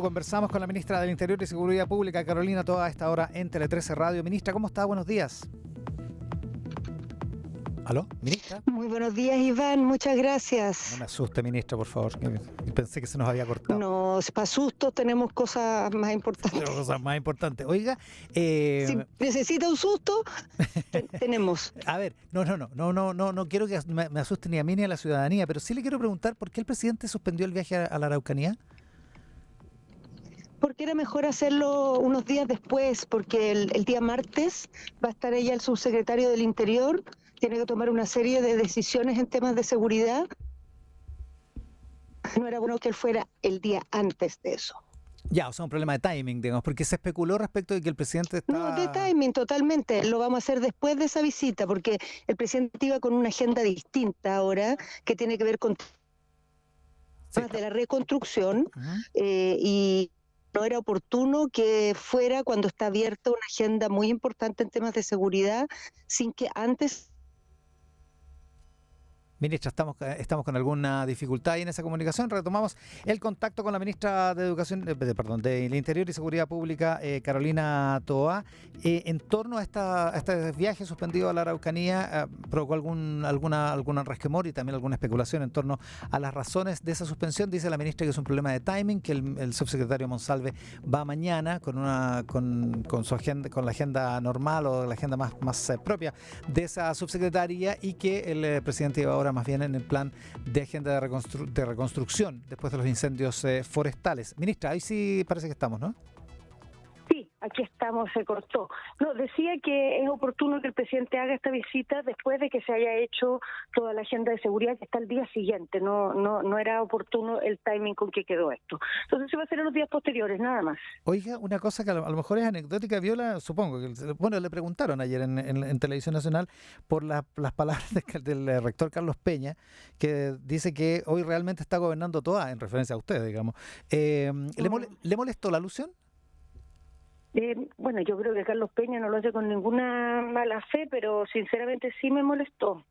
Conversamos con la ministra del Interior y Seguridad Pública, Carolina Toa, a esta hora en Tele 13 Radio. Ministra, ¿cómo está? Buenos días. ¿Aló, ministra? Muy buenos días, Iván. Muchas gracias. No me asuste, ministra, por favor. Pensé que se nos había cortado. No, para susto tenemos cosas más importantes. Tenemos cosas más importantes. Oiga, si necesita un susto, tenemos. A ver, no quiero que me asuste ni a mí ni a la ciudadanía, pero sí le quiero preguntar por qué el presidente suspendió el viaje a la Araucanía. Porque era mejor hacerlo unos días después, porque el día martes va a estar ella el subsecretario del Interior, tiene que tomar una serie de decisiones en temas de seguridad. No era bueno que él fuera el día antes de eso. Ya, o sea, un problema de timing, digamos, porque se especuló respecto de que el presidente estaba... No, de timing, totalmente. Lo vamos a hacer después de esa visita, porque el presidente iba con una agenda distinta ahora, que tiene que ver con temas de la reconstrucción, y no era oportuno que fuera cuando está abierta una agenda muy importante en temas de seguridad, sin que antes... Ministra, estamos con alguna dificultad ahí en esa comunicación. Retomamos el contacto con la ministra de Educación, del Interior y Seguridad Pública, Carolina Toa. En torno a este viaje suspendido a la Araucanía, ¿provocó algún resquemor y también alguna especulación en torno a las razones de esa suspensión? Dice la ministra que es un problema de timing, que el subsecretario Monsalve va mañana con su agenda, con la agenda normal o la agenda más propia de esa subsecretaría, y que el presidente iba ahora más bien en el plan de agenda de reconstrucción después de los incendios forestales. Ministra, ahí sí parece que estamos, ¿no? Sí, aquí estamos, se cortó. No, decía que es oportuno que el presidente haga esta visita después de que se haya hecho toda la agenda de seguridad, que está el día siguiente. No era oportuno el timing con que quedó esto. Entonces se va a hacer en los días posteriores, nada más. Oiga, una cosa que a lo mejor es anecdótica, Viola, supongo que, bueno, le preguntaron ayer en Televisión Nacional por las palabras del rector Carlos Peña, que dice que hoy realmente está gobernando Toa, en referencia a usted, digamos. ¿Le molestó la alusión? Bueno, yo creo que Carlos Peña no lo hace con ninguna mala fe, pero sinceramente sí me molestó.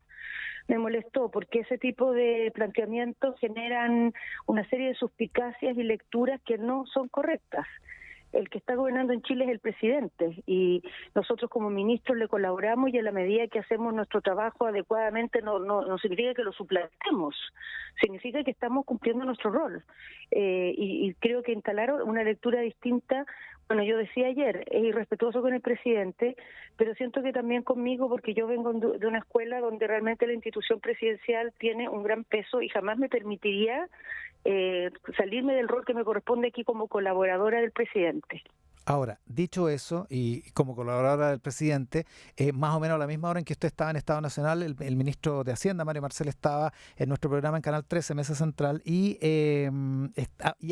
Me molestó porque ese tipo de planteamientos generan una serie de suspicacias y lecturas que no son correctas. El que está gobernando en Chile es el presidente, y nosotros como ministros le colaboramos, y a la medida que hacemos nuestro trabajo adecuadamente no significa que lo suplantemos, significa que estamos cumpliendo nuestro rol. Y creo que instalar una lectura distinta, bueno, yo decía ayer, es irrespetuoso con el presidente, pero siento que también conmigo, porque yo vengo de una escuela donde realmente la institución presidencial tiene un gran peso, y jamás me permitiría salirme del rol que me corresponde aquí como colaboradora del presidente. Ahora, dicho eso, y como colaboradora del presidente, más o menos a la misma hora en que usted estaba en Estado Nacional, el ministro de Hacienda, Mario Marcel, estaba en nuestro programa en Canal 13, Mesa Central, y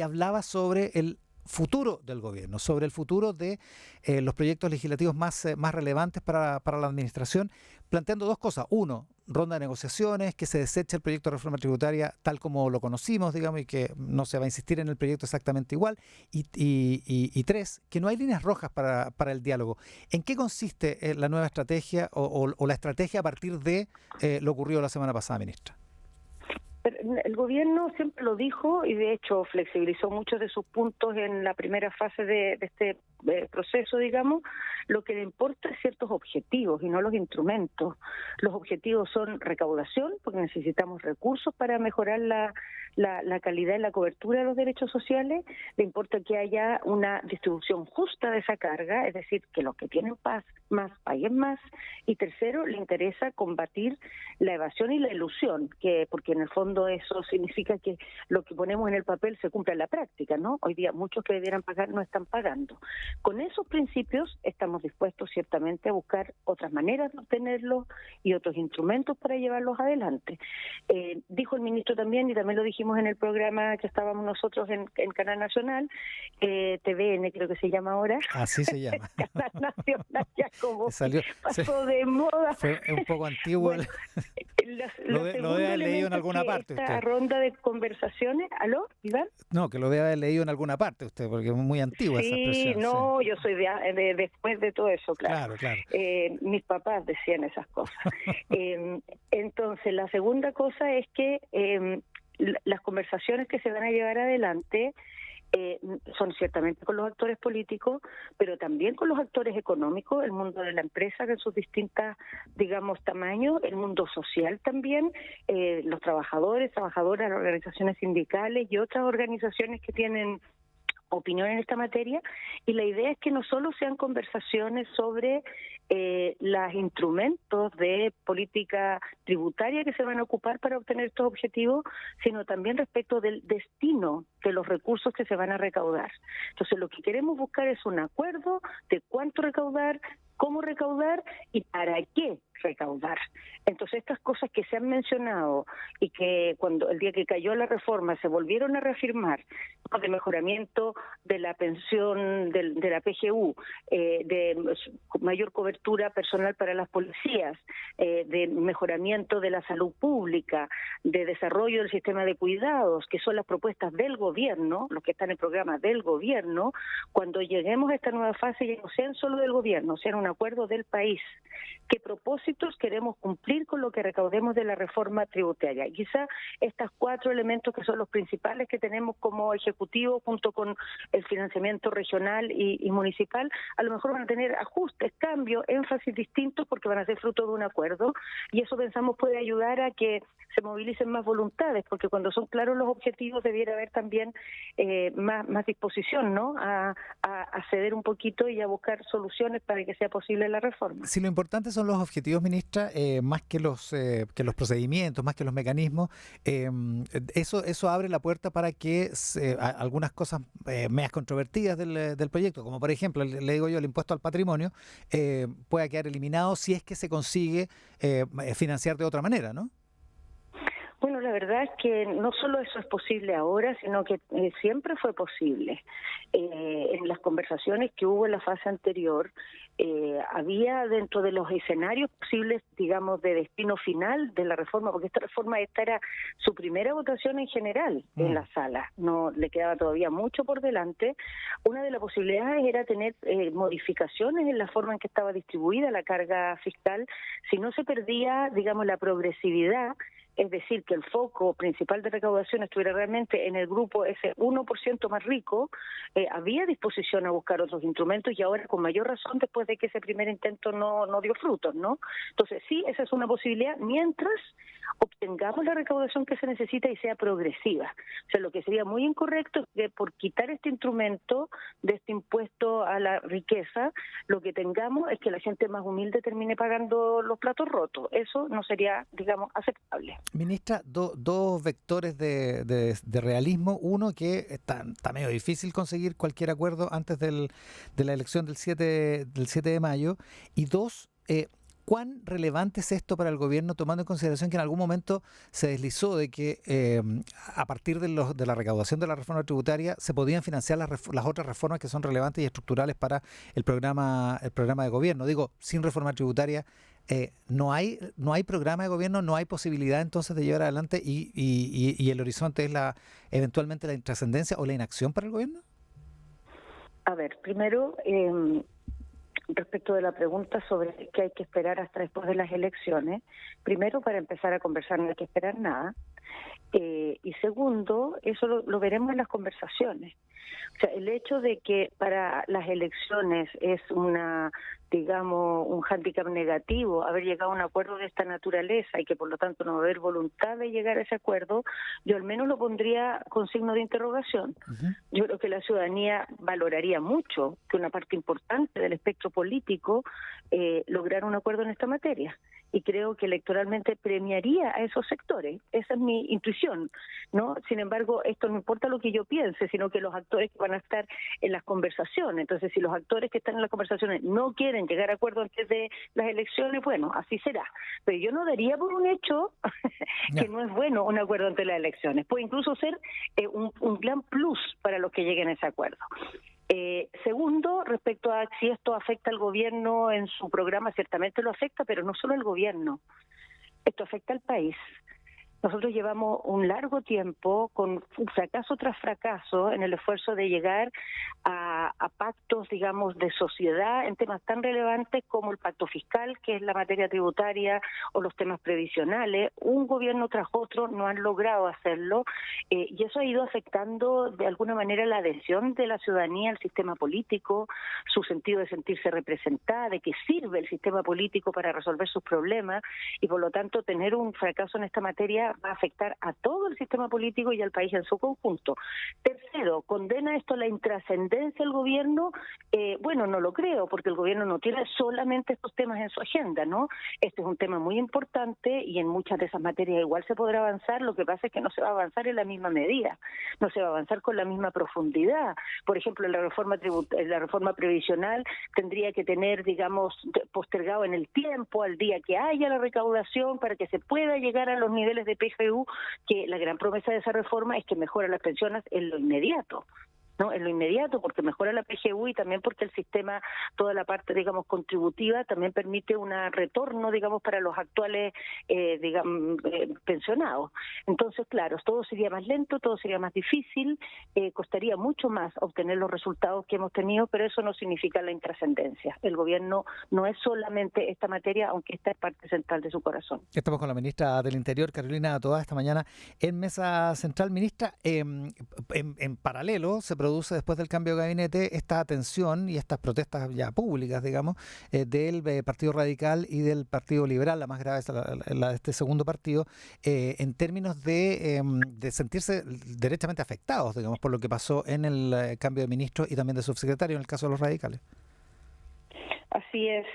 hablaba sobre el futuro del gobierno, sobre el futuro de los proyectos legislativos más relevantes para la administración, planteando dos cosas. Uno, ronda de negociaciones, que se deseche el proyecto de reforma tributaria tal como lo conocimos, digamos, y que no se va a insistir en el proyecto exactamente igual. Y tres, que no hay líneas rojas para el diálogo. ¿En qué consiste la nueva estrategia o la estrategia a partir de lo ocurrido la semana pasada, ministra? El gobierno siempre lo dijo, y de hecho flexibilizó muchos de sus puntos en la primera fase de este proceso, digamos. Lo que le importa es ciertos objetivos y no los instrumentos. Los objetivos son recaudación, porque necesitamos recursos para mejorar la calidad y la cobertura de los derechos sociales. Le importa que haya una distribución justa de esa carga, es decir, que los que tienen más paguen más. Y tercero, le interesa combatir la evasión y la ilusión, porque en el fondo eso significa que lo que ponemos en el papel se cumple en la práctica, ¿no? Hoy día muchos que debieran pagar no están pagando. Con esos principios estamos dispuestos ciertamente a buscar otras maneras de obtenerlos y otros instrumentos para llevarlos adelante. Dijo el ministro también, y también lo dijimos en el programa que estábamos nosotros en Canal Nacional, TVN creo que se llama ahora. Así se llama. Canal Nacional, ya como pasó de moda. Fue un poco antiguo. Bueno, lo debe haber leído en alguna parte esta usted. Ronda de conversaciones. ¿Aló, Iván? No, que lo debe haber leído en alguna parte usted, porque es muy antigua esa expresión. No, yo soy de después de todo eso, claro. Claro. Mis papás decían esas cosas. Entonces, la segunda cosa es que las conversaciones que se van a llevar adelante Son ciertamente con los actores políticos, pero también con los actores económicos, el mundo de la empresa en sus distintas, digamos, tamaños, el mundo social también, los trabajadores, trabajadoras, las organizaciones sindicales y otras organizaciones que tienen opinión en esta materia, y la idea es que no solo sean conversaciones sobre los instrumentos de política tributaria que se van a ocupar para obtener estos objetivos, sino también respecto del destino de los recursos que se van a recaudar. Entonces, lo que queremos buscar es un acuerdo de cuánto recaudar, cómo recaudar y para qué recaudar. Entonces, estas cosas que se han mencionado y que cuando el día que cayó la reforma se volvieron a reafirmar, ¿no?, de mejoramiento de la pensión de la PGU, de mayor cobertura personal para las policías, de mejoramiento de la salud pública, de desarrollo del sistema de cuidados, que son las propuestas del gobierno, los que están en el programa del gobierno, cuando lleguemos a esta nueva fase ya no sean solo del gobierno, sean un acuerdo del país. ¿Qué propósitos queremos cumplir con lo que recaudemos de la reforma tributaria? Y quizá estos 4 elementos que son los principales que tenemos como ejecutivo, junto con el financiamiento regional y municipal, a lo mejor van a tener ajustes, cambios, énfasis distintos porque van a ser fruto de un acuerdo, y eso pensamos puede ayudar a que se movilicen más voluntades, porque cuando son claros los objetivos debiera haber también más disposición, ¿no?, a ceder un poquito y a buscar soluciones para que sea posible la reforma. Si lo importante son los objetivos, ministra, más que los procedimientos, más que los mecanismos, eso abre la puerta para que algunas cosas medias controvertidas del proyecto, como por ejemplo, le digo yo, el impuesto al patrimonio, pueda quedar eliminado si es que se consigue financiar de otra manera, ¿no? Bueno, la verdad es que no solo eso es posible ahora, sino que siempre fue posible. En las conversaciones que hubo en la fase anterior, había dentro de los escenarios posibles, digamos, de destino final de la reforma, porque esta reforma era su primera votación en general en la sala, no le quedaba todavía mucho por delante. Una de las posibilidades era tener modificaciones en la forma en que estaba distribuida la carga fiscal, si no se perdía, digamos, la progresividad. Es decir, que el foco principal de recaudación estuviera realmente en el grupo ese 1% más rico, había disposición a buscar otros instrumentos, y ahora con mayor razón después de que ese primer intento no dio frutos, ¿no? Entonces sí, esa es una posibilidad mientras obtengamos la recaudación que se necesita y sea progresiva. O sea, lo que sería muy incorrecto es que por quitar este instrumento de este impuesto a la riqueza, lo que tengamos es que la gente más humilde termine pagando los platos rotos. Eso no sería, digamos, aceptable. Ministra, dos vectores de realismo. Uno, que está medio difícil conseguir cualquier acuerdo antes de la elección del 7 de mayo. Y dos, ¿cuán relevante es esto para el gobierno, tomando en consideración que en algún momento se deslizó de que a partir de la recaudación de la reforma tributaria se podían financiar las otras reformas que son relevantes y estructurales para el programa de gobierno? Digo, sin reforma tributaria no hay programa de gobierno, no hay posibilidad entonces de llevar adelante y el horizonte es eventualmente la intrascendencia o la inacción para el gobierno. A ver, primero, respecto de la pregunta sobre qué hay que esperar hasta después de las elecciones, primero, para empezar a conversar no hay que esperar nada, y segundo, eso lo veremos en las conversaciones. O sea, el hecho de que para las elecciones es digamos, un hándicap negativo haber llegado a un acuerdo de esta naturaleza y que por lo tanto no va a haber voluntad de llegar a ese acuerdo, yo al menos lo pondría con signo de interrogación. Uh-huh. Yo creo que la ciudadanía valoraría mucho que una parte importante del espectro político lograra un acuerdo en esta materia. Y creo que electoralmente premiaría a esos sectores. Esa es mi intuición, ¿no? Sin embargo, esto no importa lo que yo piense, sino que los actores que van a estar en las conversaciones. Entonces, si los actores que están en las conversaciones no quieren llegar a acuerdo antes de las elecciones, bueno, así será. Pero yo no daría por un hecho que no es bueno un acuerdo antes de las elecciones. Puede incluso ser un gran plus para los que lleguen a ese acuerdo. Segundo, respecto a si esto afecta al gobierno en su programa, ciertamente lo afecta, pero no solo al gobierno, esto afecta al país. Nosotros llevamos un largo tiempo con fracaso tras fracaso en el esfuerzo de llegar a pactos, digamos, de sociedad en temas tan relevantes como el pacto fiscal, que es la materia tributaria, o los temas previsionales. Un gobierno tras otro no han logrado hacerlo, y eso ha ido afectando de alguna manera la adhesión de la ciudadanía al sistema político, su sentido de sentirse representada, de que sirve el sistema político para resolver sus problemas, y por lo tanto tener un fracaso en esta materia va a afectar a todo el sistema político y al país en su conjunto. Tercero, ¿condena esto la intrascendencia del gobierno? Bueno, no lo creo, porque el gobierno no tiene solamente estos temas en su agenda, ¿no? Este es un tema muy importante y en muchas de esas materias igual se podrá avanzar. Lo que pasa es que no se va a avanzar en la misma medida, no se va a avanzar con la misma profundidad. Por ejemplo, la reforma previsional tendría que tener, digamos, postergado en el tiempo, al día que haya la recaudación, para que se pueda llegar a los niveles de PGU, que la gran promesa de esa reforma es que mejora las pensiones en lo inmediato, ¿no? En lo inmediato, porque mejora la PGU y también porque el sistema, toda la parte, digamos, contributiva, también permite un retorno, digamos, para los actuales, pensionados. Entonces, claro, todo sería más lento, todo sería más difícil, costaría mucho más obtener los resultados que hemos tenido, pero eso no significa la intrascendencia. El gobierno no es solamente esta materia, aunque esta es parte central de su corazón. Estamos con la ministra del Interior, Carolina Toá, esta mañana en Mesa Central. Ministra, en paralelo se produce después del cambio de gabinete esta tensión y estas protestas ya públicas, digamos, del Partido Radical y del Partido Liberal. La más grave es la de este segundo partido, en términos de sentirse derechamente afectados, digamos, por lo que pasó en el cambio de ministro y también de subsecretario en el caso de los radicales. Así es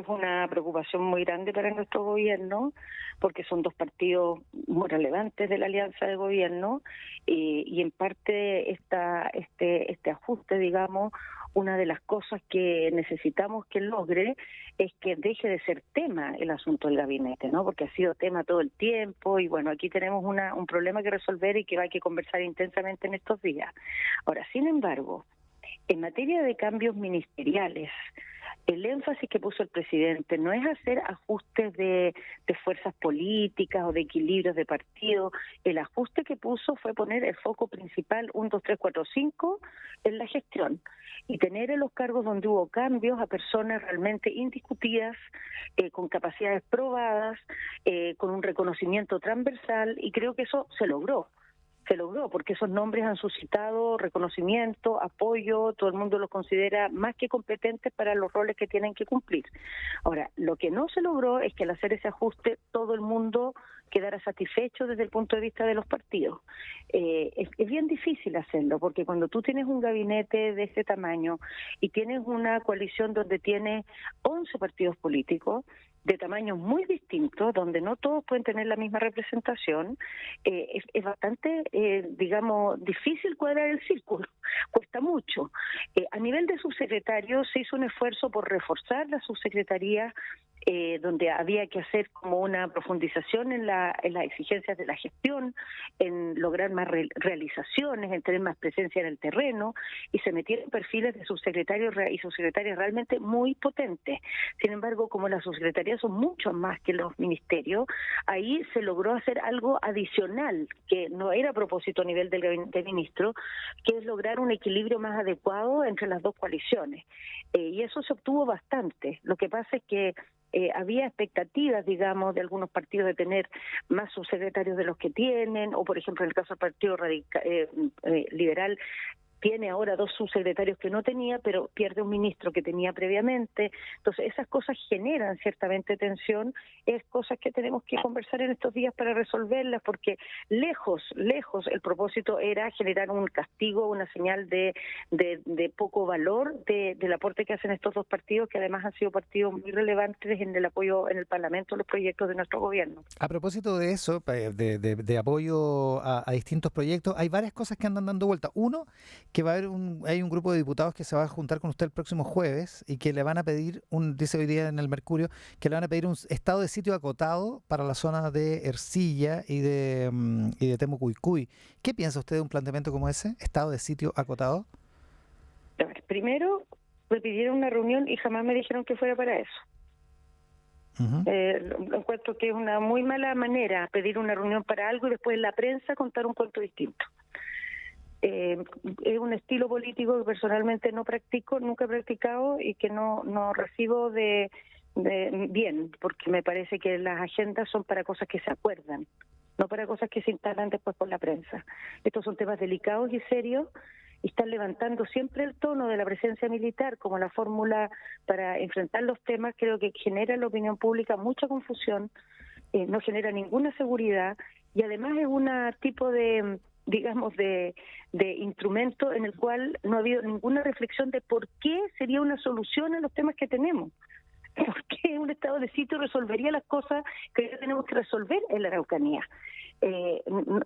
una preocupación muy grande para nuestro gobierno, porque son dos partidos muy relevantes de la alianza de gobierno, y en parte este ajuste, digamos, una de las cosas que necesitamos que logre es que deje de ser tema el asunto del gabinete, ¿no? Porque ha sido tema todo el tiempo, y bueno, aquí tenemos un problema que resolver y que hay que conversar intensamente en estos días. Ahora, sin embargo, en materia de cambios ministeriales, el énfasis que puso el presidente no es hacer ajustes de fuerzas políticas o de equilibrios de partido. El ajuste que puso fue poner el foco principal 1, 2, 3, 4, 5 en la gestión, y tener en los cargos donde hubo cambios a personas realmente indiscutidas, con capacidades probadas, con un reconocimiento transversal, y creo que eso se logró, porque esos nombres han suscitado reconocimiento, apoyo, todo el mundo los considera más que competentes para los roles que tienen que cumplir. Ahora, lo que no se logró es que al hacer ese ajuste todo el mundo quedara satisfecho desde el punto de vista de los partidos. Es bien difícil hacerlo, porque cuando tú tienes un gabinete de este tamaño y tienes una coalición donde tienes 11 partidos políticos, de tamaños muy distintos, donde no todos pueden tener la misma representación, es bastante, difícil cuadrar el círculo, cuesta mucho. A nivel de subsecretarios se hizo un esfuerzo por reforzar las subsecretarías, donde había que hacer como una profundización en las exigencias de la gestión, en lograr más realizaciones, en tener más presencia en el terreno, y se metieron perfiles de subsecretarios y subsecretarias realmente muy potentes. Sin embargo, como las subsecretarías son mucho más que los ministerios, ahí se logró hacer algo adicional, que no era a propósito a nivel del gabinete de ministros, que es lograr un equilibrio más adecuado entre las dos coaliciones. Y eso se obtuvo bastante. Lo que pasa es que había expectativas, digamos, de algunos partidos de tener más subsecretarios de los que tienen, o por ejemplo en el caso del Partido Liberal, tiene ahora 2 subsecretarios que no tenía, pero pierde un ministro que tenía previamente. Entonces, esas cosas generan ciertamente tensión. Es cosas que tenemos que conversar en estos días para resolverlas, porque lejos, el propósito era generar un castigo, una señal de poco valor del aporte que hacen estos dos partidos, que además han sido partidos muy relevantes en el apoyo en el Parlamento a los proyectos de nuestro gobierno. A propósito de eso, de apoyo a distintos proyectos, hay varias cosas que andan dando vuelta. Uno, que hay un grupo de diputados que se va a juntar con usted el próximo jueves y que le van a pedir, dice hoy día en el Mercurio, que le van a pedir un estado de sitio acotado para la zona de Ercilla y de Temucuicui. ¿Qué piensa usted de un planteamiento como ese, estado de sitio acotado? A ver, primero me pidieron una reunión y jamás me dijeron que fuera para eso. Uh-huh. Encuentro que es una muy mala manera pedir una reunión para algo y después en la prensa contar un cuento distinto. Es un estilo político que personalmente no practico, nunca he practicado y que no recibo de bien, porque me parece que las agendas son para cosas que se acuerdan, no para cosas que se instalan después por la prensa. Estos son temas delicados y serios, y están levantando siempre el tono de la presencia militar como la fórmula para enfrentar los temas. Creo que genera en la opinión pública mucha confusión, no genera ninguna seguridad, y además es un tipo de, digamos, de instrumento en el cual no ha habido ninguna reflexión de por qué sería una solución a los temas que tenemos. ¿Por qué un estado de sitio resolvería las cosas que ya tenemos que resolver en la Araucanía?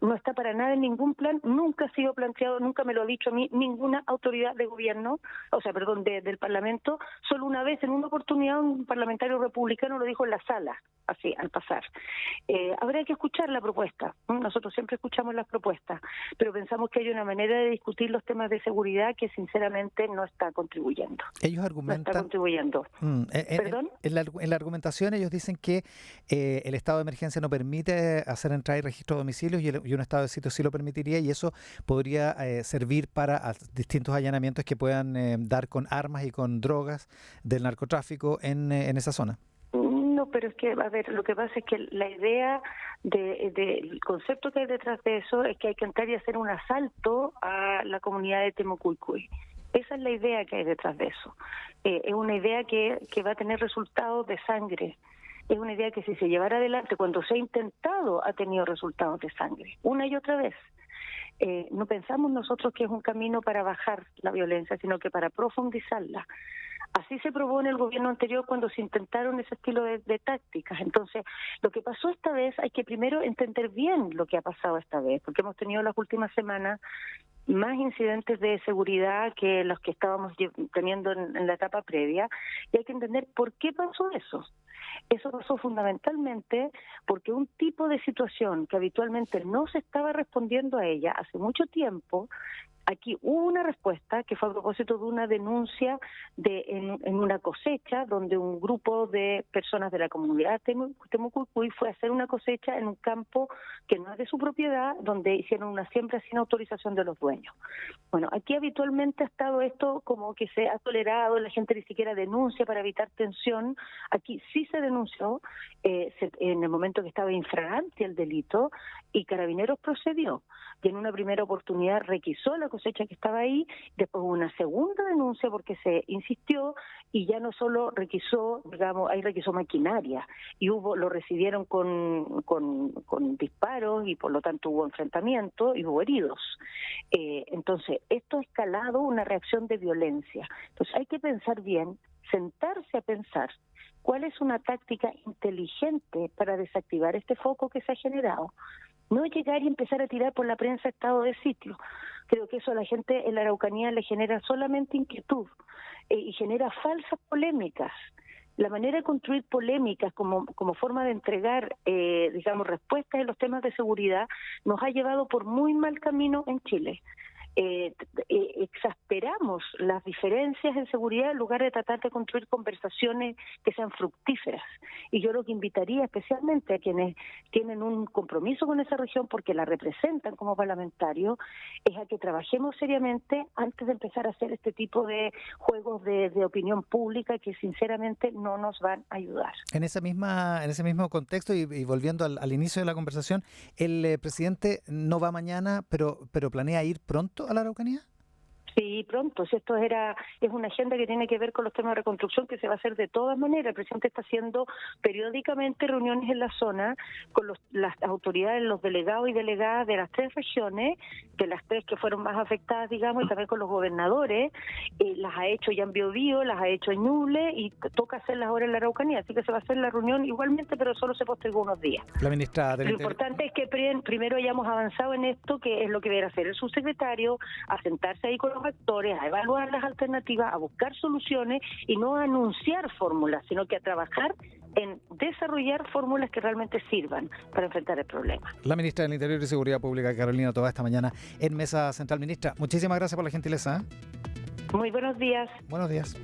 No está para nada en ningún plan, nunca ha sido planteado, nunca me lo ha dicho a mí ninguna autoridad de gobierno, del Parlamento. Solo una vez, en una oportunidad, un parlamentario republicano lo dijo en la sala, así, al pasar. Habría que escuchar la propuesta, ¿no? Nosotros siempre escuchamos las propuestas, pero pensamos que hay una manera de discutir los temas de seguridad que sinceramente no está contribuyendo. Ellos argumentan... No está contribuyendo. ¿Perdón? En la argumentación ellos dicen que el estado de emergencia no permite hacer entrada y registro de domicilios y un estado de sitio sí lo permitiría, y eso podría servir para distintos allanamientos que puedan dar con armas y con drogas del narcotráfico en esa zona. No, pero es que, a ver, lo que pasa es que la idea del concepto que hay detrás de eso es que hay que entrar y hacer un asalto a la comunidad de Temucuicui. Esa es la idea que hay detrás de eso. Es una idea que va a tener resultados de sangre. Es una idea que, si se llevara adelante, cuando se ha intentado, ha tenido resultados de sangre, una y otra vez. No pensamos nosotros que es un camino para bajar la violencia, sino que para profundizarla. Así se probó en el gobierno anterior cuando se intentaron ese estilo de tácticas. Entonces, lo que pasó esta vez, hay que primero entender bien lo que ha pasado esta vez, porque hemos tenido las últimas semanas más incidentes de seguridad que los que estábamos teniendo en la etapa previa, y hay que entender por qué pasó eso. Eso pasó fundamentalmente porque un tipo de situación que habitualmente no se estaba respondiendo a ella hace mucho tiempo, aquí hubo una respuesta que fue a propósito de una denuncia en una cosecha donde un grupo de personas de la comunidad Temucuicui fue a hacer una cosecha en un campo que no es de su propiedad, donde hicieron una siembra sin autorización de los dueños. Bueno, aquí habitualmente ha estado esto como que se ha tolerado, la gente ni siquiera denuncia para evitar tensión. Aquí sí se denunció en el momento que estaba infragante el delito, y Carabineros procedió, y en una primera oportunidad requisó la cosecha que estaba ahí, después hubo una segunda denuncia porque se insistió, y ya no solo requisó, digamos, ahí requisó maquinaria, y lo recibieron con disparos, y por lo tanto hubo enfrentamiento y hubo heridos. Entonces, esto ha escalado una reacción de violencia. Entonces, hay que pensar bien, sentarse a pensar cuál es una táctica inteligente para desactivar este foco que se ha generado. No llegar y empezar a tirar por la prensa estado de sitio. Creo que eso a la gente en la Araucanía le genera solamente inquietud y genera falsas polémicas. La manera de construir polémicas como forma de entregar, digamos, respuestas en los temas de seguridad nos ha llevado por muy mal camino en Chile. Exasperamos las diferencias en seguridad en lugar de tratar de construir conversaciones que sean fructíferas. Y yo lo que invitaría especialmente a quienes tienen un compromiso con esa región porque la representan como parlamentarios, es a que trabajemos seriamente antes de empezar a hacer este tipo de juegos de opinión pública que sinceramente no nos van a ayudar. En ese mismo contexto y volviendo al inicio de la conversación, el presidente no va mañana, pero planea ir pronto a la Araucanía. Sí, pronto. Si esto es una agenda que tiene que ver con los temas de reconstrucción que se va a hacer de todas maneras. El presidente está haciendo periódicamente reuniones en la zona con las autoridades, los delegados y delegadas de las 3 regiones, de las 3 que fueron más afectadas, digamos, y también con los gobernadores. Las ha hecho ya en Biobío, las ha hecho en Ñuble, y toca hacerlas ahora en la Araucanía. Así que se va a hacer la reunión igualmente, pero solo se postergó unos días. La ministra del Lo importante es que primero hayamos avanzado en esto, que es lo que deberá hacer el subsecretario, a sentarse ahí con los actores, a evaluar las alternativas, a buscar soluciones y no a anunciar fórmulas, sino que a trabajar en desarrollar fórmulas que realmente sirvan para enfrentar el problema. La ministra del Interior y Seguridad Pública, Carolina Tobar, esta mañana en Mesa Central. Ministra, muchísimas gracias por la gentileza. Muy buenos días. Buenos días.